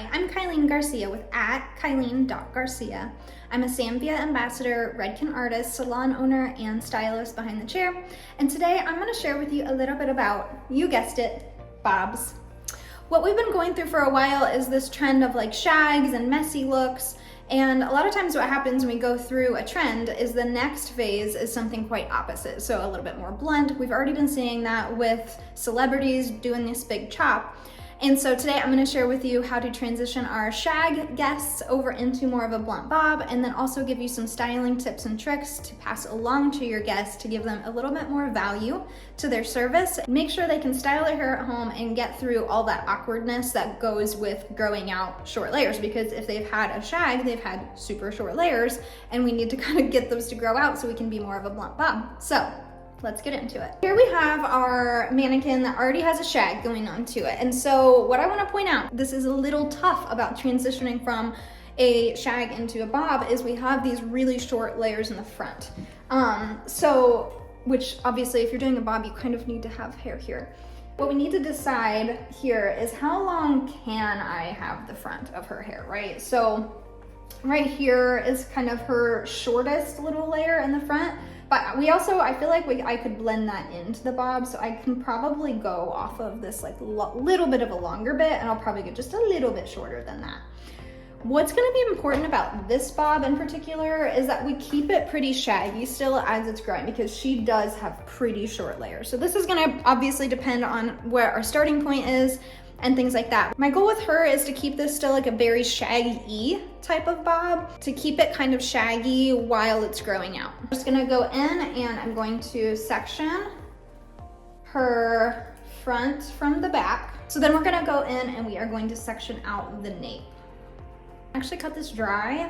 Hi, I'm Kyleen Garcia with @Kyleen.Garcia. I'm a Villa Ambassador, Redken artist, salon owner, and stylist behind the chair. And today I'm going to share with you a little bit about, you guessed it, bobs. What we've been going through for a while is this trend of like shags and messy looks. And a lot of times what happens when we go through a trend is the next phase is something quite opposite. So a little bit more blunt. We've already been seeing that with celebrities doing this big chop. And so today I'm going to share with you how to transition our shag guests over into more of a blunt bob, and then also give you some styling tips and tricks to pass along to your guests to give them a little bit more value to their service. Make sure they can style their hair at home and get through all that awkwardness that goes with growing out short layers, because if they've had a shag, they've had super short layers, and we need to kind of get those to grow out so we can be more of a blunt bob. So let's get into it. Here we have our mannequin that already has a shag going on to it. And so what I want to point out, this is a little tough about transitioning from a shag into a bob, is we have these really short layers in the front. Which obviously if you're doing a bob, you kind of need to have hair here. What we need to decide here is how long can I have the front of her hair, right? So right here is kind of her shortest little layer in the front. But we also, I feel like I could blend that into the bob, so I can probably go off of this like little bit of a longer bit, and I'll probably get just a little bit shorter than that. What's gonna be important about this bob in particular is that we keep it pretty shaggy still as it's growing, because she does have pretty short layers. So this is gonna obviously depend on where our starting point is and things like that. My goal with her is to keep this still like a very shaggy type of bob, to keep it kind of shaggy while it's growing out. I'm just gonna go in and I'm going to section her front from the back. So then we're gonna go in and we are going to section out the nape. Actually cut this dry.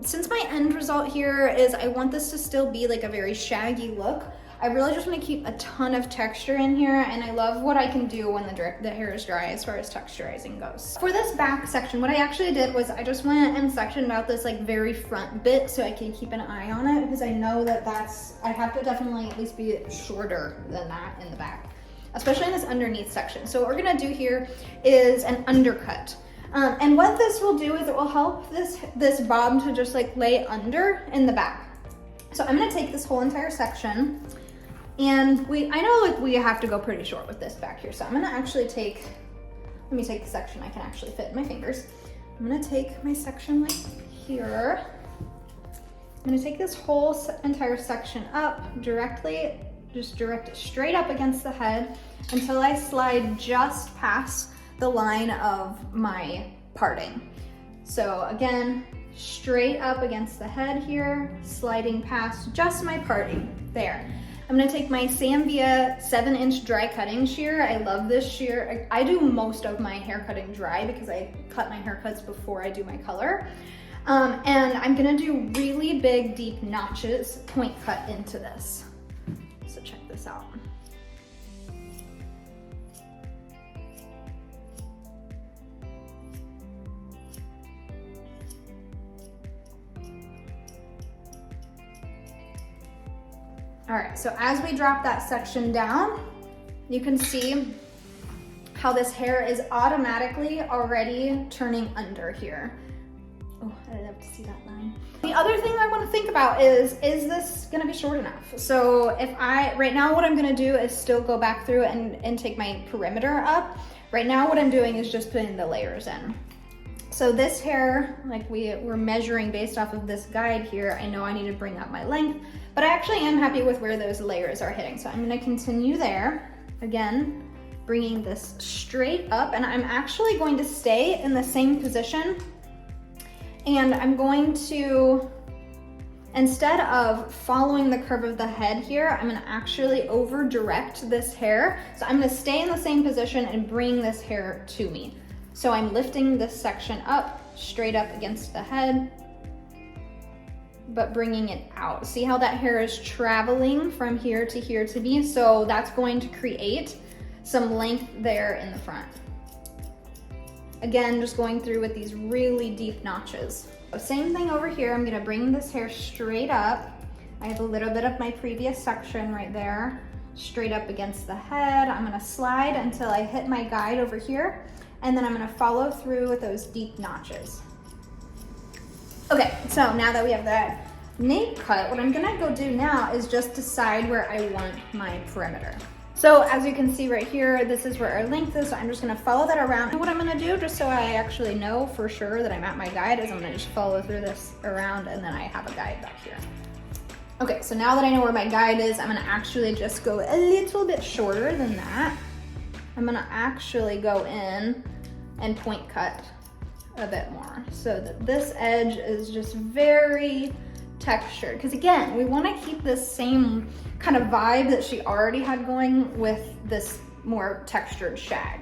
Since my end result here is I want this to still be like a very shaggy look, I really just want to keep a ton of texture in here, and I love what I can do when the hair is dry as far as texturizing goes. For this back section, what I actually did was I just went and sectioned out this like very front bit so I can keep an eye on it, because I know that I have to definitely at least be shorter than that in the back, especially in this underneath section. So what we're gonna do here is an undercut. And what this will do is it will help this bob to just like lay under in the back. So I'm gonna take this whole entire section, and I know like we have to go pretty short with this back here. So I'm gonna actually let me take the section I can actually fit in my fingers. I'm gonna take my section like here. I'm gonna take this whole entire section up directly, just direct it straight up against the head until I slide just past the line of my parting. So again, straight up against the head here, sliding past just my parting, there. I'm gonna take my Villa 7-inch dry cutting shear. I love this shear. I do most of my hair cutting dry because I cut my haircuts before I do my color. And I'm gonna do really big, deep notches, point cut into this. So check this out. All right, so as we drop that section down, you can see how this hair is automatically already turning under here. Oh, I'd love to see that line. The other thing I want to think about is this gonna be short enough? So right now what I'm gonna do is still go back through and take my perimeter up. Right now what I'm doing is just putting the layers in. So this hair, like we're measuring based off of this guide here, I know I need to bring up my length, but I actually am happy with where those layers are hitting. So I'm gonna continue there. Again, bringing this straight up, and I'm actually going to stay in the same position. And I'm going to, instead of following the curve of the head here, I'm gonna actually over direct this hair. So I'm gonna stay in the same position and bring this hair to me. So I'm lifting this section up, straight up against the head, but bringing it out. See how that hair is traveling from here to me? So that's going to create some length there in the front. Again, just going through with these really deep notches. So same thing over here. I'm gonna bring this hair straight up. I have a little bit of my previous section right there. straight up against the head. I'm gonna slide until I hit my guide over here, and then I'm gonna follow through with those deep notches. Okay, so now that we have that nape cut, what I'm gonna go do now is just decide where I want my perimeter. So as you can see right here, this is where our length is, so I'm just gonna follow that around. And what I'm gonna do, just so I actually know for sure that I'm at my guide, is I'm gonna just follow through this around, and then I have a guide back here. Okay, so now that I know where my guide is, I'm gonna actually just go a little bit shorter than that. I'm gonna actually go in and point cut a bit more so that this edge is just very textured. Because again, we wanna keep this same kind of vibe that she already had going with this more textured shag.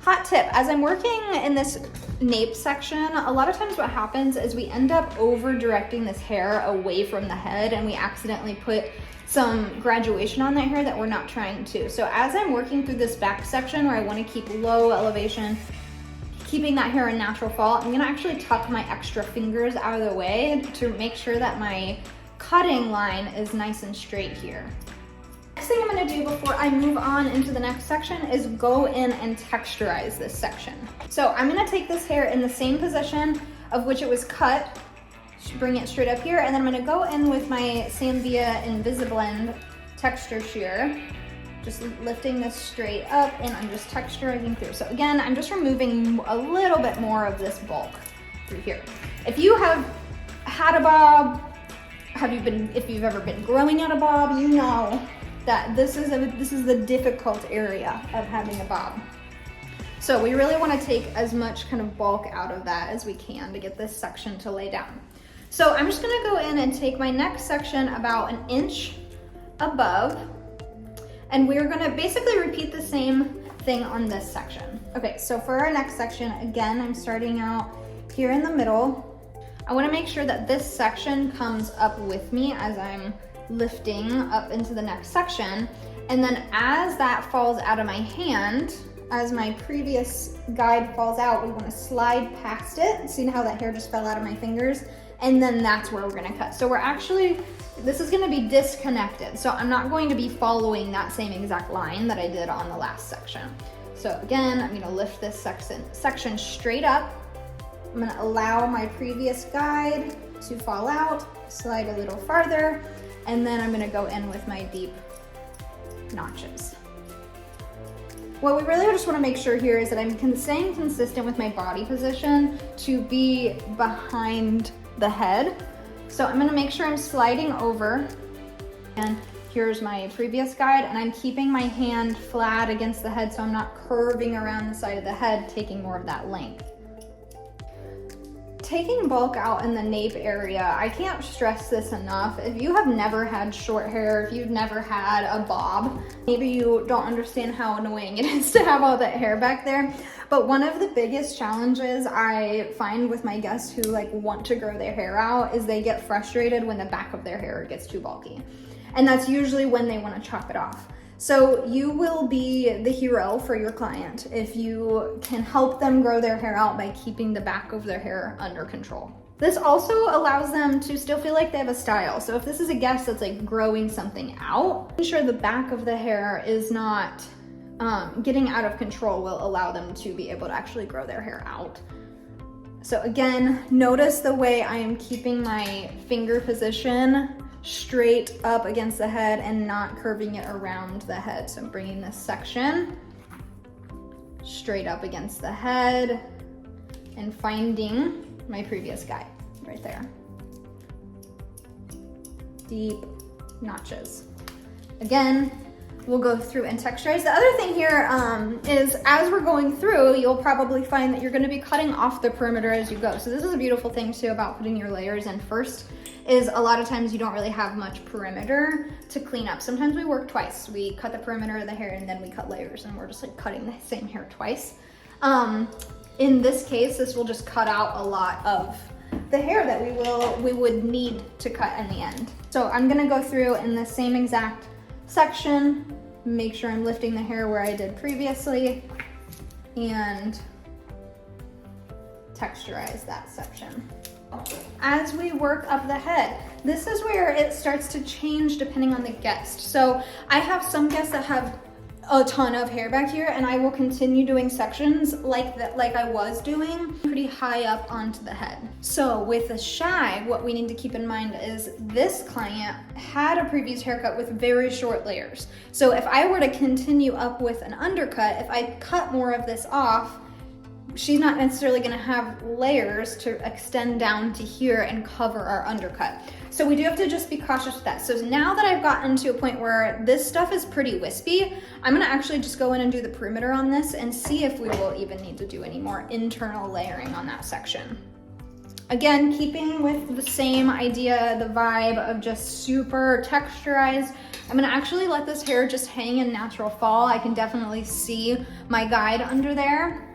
Hot tip, as I'm working in this nape section, a lot of times what happens is we end up over directing this hair away from the head, and we accidentally put some graduation on that hair that we're not trying to. So as I'm working through this back section where I want to keep low elevation, keeping that hair in natural fall, I'm gonna actually tuck my extra fingers out of the way to make sure that my cutting line is nice and straight here. Next thing I'm gonna do before I move on into the next section is go in and texturize this section. So I'm gonna take this hair in the same position of which it was cut, bring it straight up here, and then I'm gonna go in with my same Villa InvisiBlend texture shear, just lifting this straight up, and I'm just texturizing through. So again, I'm just removing a little bit more of this bulk through here. If you have had a bob, if you've ever been growing out a bob, you know that this is the difficult area of having a bob. So we really want to take as much kind of bulk out of that as we can to get this section to lay down. So I'm just gonna go in and take my next section about an inch above, and we're gonna basically repeat the same thing on this section. Okay, so for our next section, again, I'm starting out here in the middle. I wanna make sure that this section comes up with me as I'm lifting up into the next section. And then as that falls out of my hand, as my previous guide falls out, we wanna slide past it. See how that hair just fell out of my fingers? And then that's where we're gonna cut. So we're actually, this is gonna be disconnected. So I'm not going to be following that same exact line that I did on the last section. So again, I'm gonna lift this section straight up. I'm gonna allow my previous guide to fall out, slide a little farther, and then I'm gonna go in with my deep notches. What we really just wanna make sure here is that I'm staying consistent with my body position to be behind the head. So I'm gonna make sure I'm sliding over, and here's my previous guide, and I'm keeping my hand flat against the head so I'm not curving around the side of the head, taking more of that length. Taking bulk out in the nape area, I can't stress this enough. If you have never had short hair, if you've never had a bob, maybe you don't understand how annoying it is to have all that hair back there. But one of the biggest challenges I find with my guests who want to grow their hair out is they get frustrated when the back of their hair gets too bulky. And that's usually when they want to chop it off. So you will be the hero for your client if you can help them grow their hair out by keeping the back of their hair under control. This also allows them to still feel like they have a style. So if this is a guest that's growing something out, making sure the back of the hair is not getting out of control will allow them to be able to actually grow their hair out. So again, notice the way I am keeping my finger position straight up against the head and not curving it around the head. So I'm bringing this section straight up against the head and finding my previous guide right there. Deep notches. Again, we'll go through and texturize. The other thing here is as we're going through, you'll probably find that you're gonna be cutting off the perimeter as you go. So this is a beautiful thing too about putting your layers in first, is a lot of times you don't really have much perimeter to clean up. Sometimes we work twice. We cut the perimeter of the hair and then we cut layers, and we're just cutting the same hair twice. In this case, this will just cut out a lot of the hair that we would need to cut in the end. So I'm gonna go through in the same exact section, make sure I'm lifting the hair where I did previously, and texturize that section. as we work up the head, this is where it starts to change depending on the guest. So I have some guests that have a ton of hair back here, and I will continue doing sections like that, like I was doing, pretty high up onto the head. So with the shag, what we need to keep in mind is this client had a previous haircut with very short layers. So if I were to continue up with an undercut, if I cut more of this off, she's not necessarily gonna have layers to extend down to here and cover our undercut. So we do have to just be cautious with that. So now that I've gotten to a point where this stuff is pretty wispy, I'm gonna actually just go in and do the perimeter on this and see if we will even need to do any more internal layering on that section. Again, keeping with the same idea, the vibe of just super texturized, I'm gonna actually let this hair just hang in natural fall. I can definitely see my guide under there.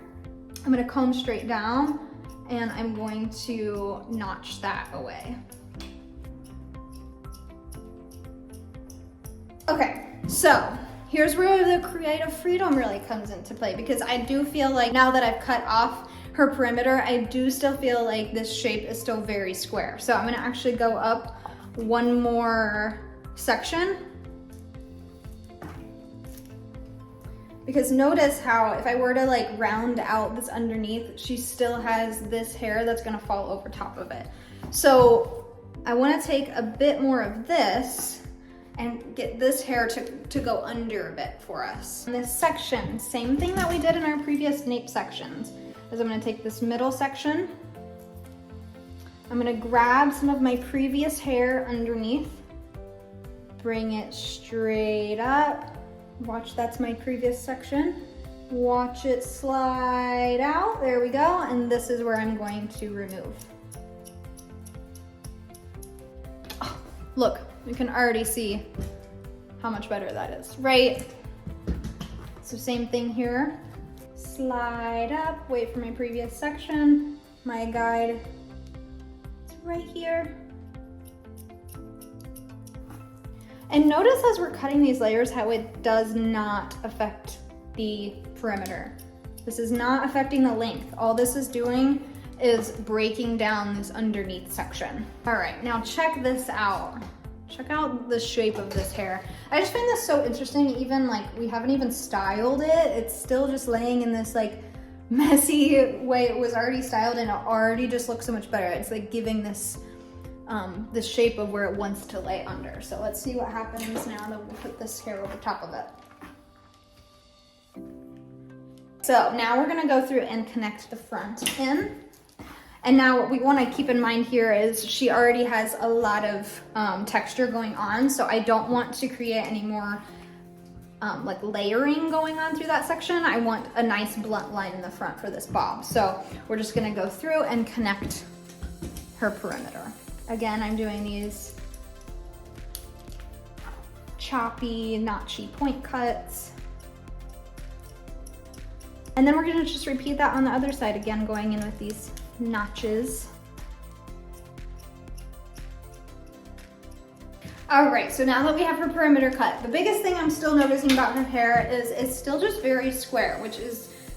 I'm gonna comb straight down and I'm going to notch that away. Okay, so here's where the creative freedom really comes into play, because I do feel like now that I've cut off her perimeter, I do still feel like this shape is still very square. So I'm gonna actually go up one more section. Because notice how if I were to like round out this underneath, she still has this hair that's gonna fall over top of it. So I wanna take a bit more of this and get this hair to go under a bit for us. In this section, same thing that we did in our previous nape sections, is I'm gonna take this middle section, I'm gonna grab some of my previous hair underneath, bring it straight up. Watch, that's my previous section. Watch it slide out, there we go, and this is where I'm going to remove. Oh, look, you can already see how much better that is, right? So same thing here. Slide up, wait for my previous section. My guide is right here. And notice as we're cutting these layers how it does not affect the perimeter. This is not affecting the length. All this is doing is breaking down this underneath section. All right, now check this out. Check out the shape of this hair. I just find this so interesting, even like we haven't even styled it. It's still just laying in this like messy way it was already styled, and it already just looks so much better. It's like giving this the shape of where it wants to lay under. So let's see what happens now that we put this hair over top of it. So now we're gonna go through and connect the front in. And now what we wanna keep in mind here is she already has a lot of texture going on, so I don't want to create any more like layering going on through that section. I want a nice blunt line in the front for this bob. So we're just gonna go through and connect her perimeter. Again, I'm doing these choppy, notchy point cuts. And then we're gonna just repeat that on the other side, again, going in with these notches. All right, so now that we have her perimeter cut, the biggest thing I'm still noticing about her hair is it's still just very square,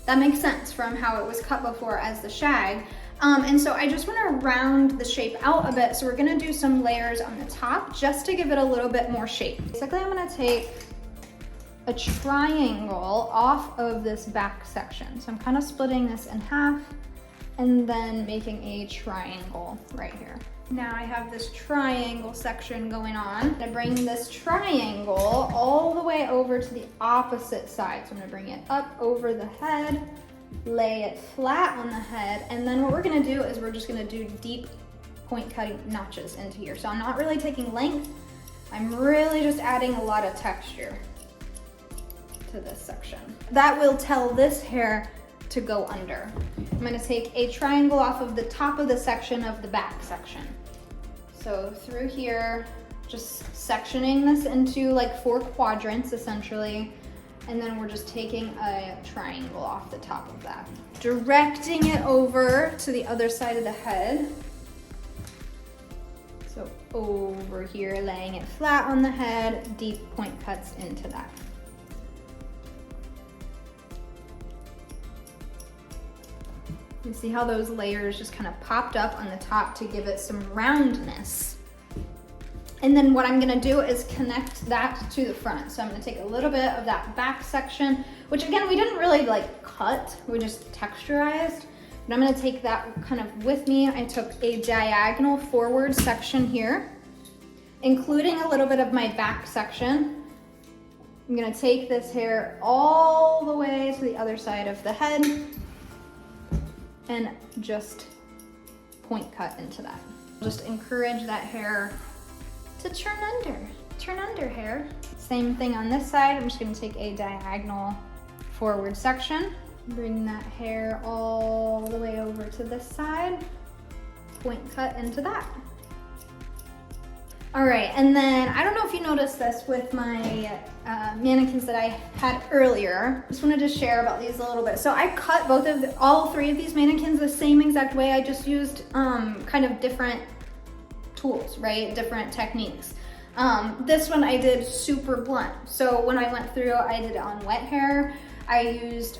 that makes sense from how it was cut before as the shag. And so I just wanna round the shape out a bit, so we're gonna do some layers on the top just to give it a little bit more shape. Basically, I'm gonna take a triangle off of this back section. So I'm kind of splitting this in half and then making a triangle right here. Now I have this triangle section going on. I bring this triangle all the way over to the opposite side. So I'm gonna bring it up over the head, lay it flat on the head, and then what we're gonna do is we're just gonna do deep point cutting notches into here. So I'm not really taking length, I'm really just adding a lot of texture to this section. That will tell this hair to go under. I'm gonna take a triangle off of the top of the section of the back section. So through here, just sectioning this into like 4 quadrants essentially, and then we're just taking a triangle off the top of that. Directing it over to the other side of the head. So over here, laying it flat on the head, deep point cuts into that. You see how those layers just kind of popped up on the top to give it some roundness. And then what I'm gonna do is connect that to the front. So I'm gonna take a little bit of that back section, which again, we didn't really like cut, we just texturized. But I'm gonna take that kind of with me. I took a diagonal forward section here, including a little bit of my back section. I'm gonna take this hair all the way to the other side of the head and just point cut into that. Just encourage that hair to turn under hair. Same thing on this side. I'm just gonna take a diagonal forward section, bring that hair all the way over to this side, point cut into that. All right, and then I don't know if you noticed this with my mannequins that I had earlier. Just wanted to share about these a little bit. So I cut all three of these mannequins the same exact way. I just used kind of different tools, right? Different techniques. This one I did super blunt. So when I went through, I did it on wet hair. I used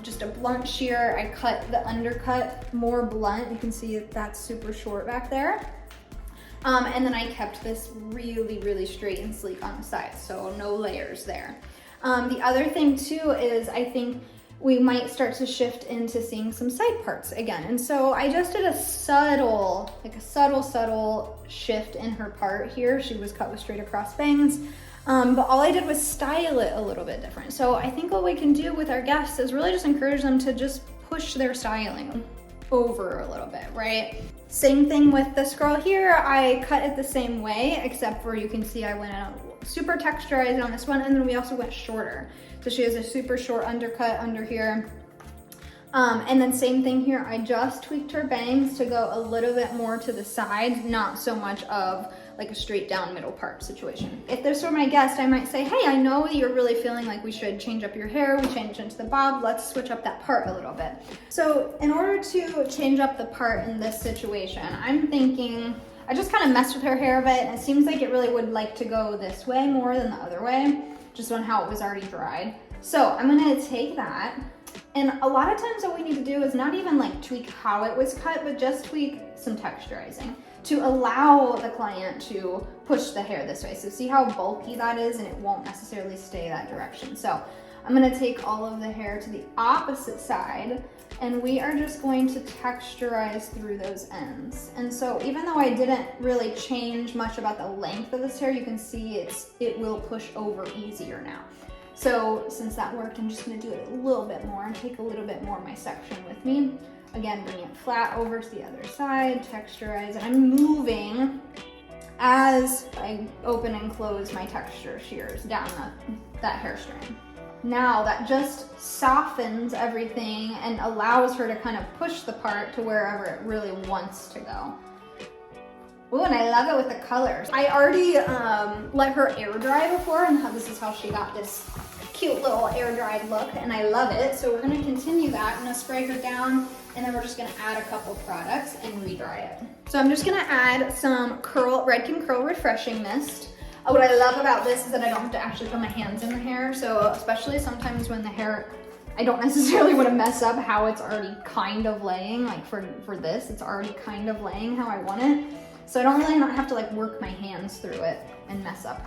just a blunt shear. I cut the undercut more blunt. You can see that's super short back there. And then I kept this really, really straight and sleek on the sides, so no layers there. The other thing too is I think we might start to shift into seeing some side parts again. And so I just did a subtle shift in her part here. She was cut with straight across bangs. But all I did was style it a little bit different. So I think what we can do with our guests is really just encourage them to just push their styling over a little bit, right? Same thing with this girl here. I cut it the same way, except for you can see I went out super texturized on this one, and then we also went shorter. So she has a super short undercut under here. And then same thing here, I just tweaked her bangs to go a little bit more to the side, not so much of like a straight down middle part situation. If this were my guest, I might say, hey, I know you're really feeling like we should change up your hair, we changed into the bob, let's switch up that part a little bit. So in order to change up the part in this situation, I'm thinking, I just kind of messed with her hair a bit, and it seems like it really would like to go this way more than the other way, just on how it was already dried. So I'm gonna take that, and a lot of times what we need to do is not even like tweak how it was cut, but just tweak some texturizing to allow the client to push the hair this way. So see how bulky that is, and it won't necessarily stay that direction. So I'm gonna take all of the hair to the opposite side, and we are just going to texturize through those ends. And so even though I didn't really change much about the length of this hair, you can see it will push over easier now. So since that worked, I'm just gonna do it a little bit more and take a little bit more of my section with me. Again, bring it flat over to the other side, texturize, and I'm moving as I open and close my texture shears down that hair strand. Now that just softens everything and allows her to kind of push the part to wherever it really wants to go. Ooh, and I love it with the colors. I already let her air dry before, and this is how she got this cute little air dried look, and I love it. So we're gonna continue that. I'm gonna spray her down, and then we're just gonna add a couple products and re-dry it. So I'm just gonna add some Redken Curl Refreshing Mist. What I love about this is that I don't have to actually put my hands in the hair. So especially sometimes when the hair, I don't necessarily want to mess up how it's already kind of laying. Like for this, it's already kind of laying how I want it. So I don't really not have to like work my hands through it and mess up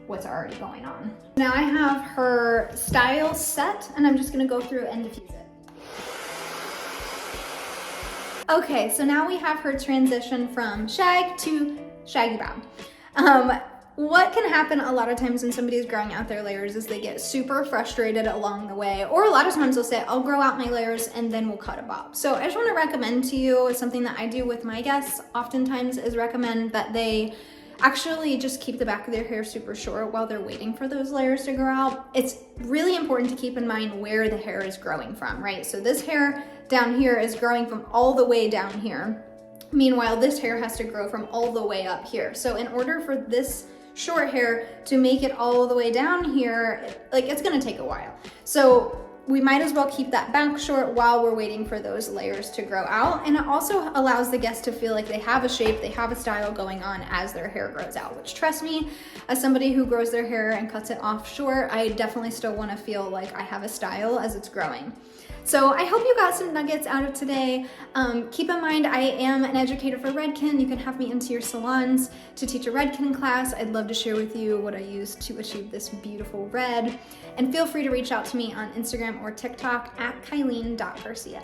what's already going on. Now I have her style set, and I'm just gonna go through and diffuse it. Okay, so now we have her transition from shag to shaggy bob. What can happen a lot of times when somebody's growing out their layers is they get super frustrated along the way, or a lot of times they'll say, I'll grow out my layers and then we'll cut a bob. So I just want to recommend to you something that I do with my guests oftentimes is recommend that they actually just keep the back of their hair super short while they're waiting for those layers to grow out. It's really important to keep in mind where the hair is growing from, right? So this hair down here is growing from all the way down here. Meanwhile, this hair has to grow from all the way up here. So in order for this short hair to make it all the way down here, like it's gonna take a while. So we might as well keep that back short while we're waiting for those layers to grow out. And it also allows the guest to feel like they have a shape, they have a style going on as their hair grows out, which trust me, as somebody who grows their hair and cuts it off short, I definitely still wanna feel like I have a style as it's growing. So I hope you got some nuggets out of today. Keep in mind, I am an educator for Redken. You can have me into your salons to teach a Redken class. I'd love to share with you what I use to achieve this beautiful red. And feel free to reach out to me on Instagram or TikTok at Kyleen.Garcia.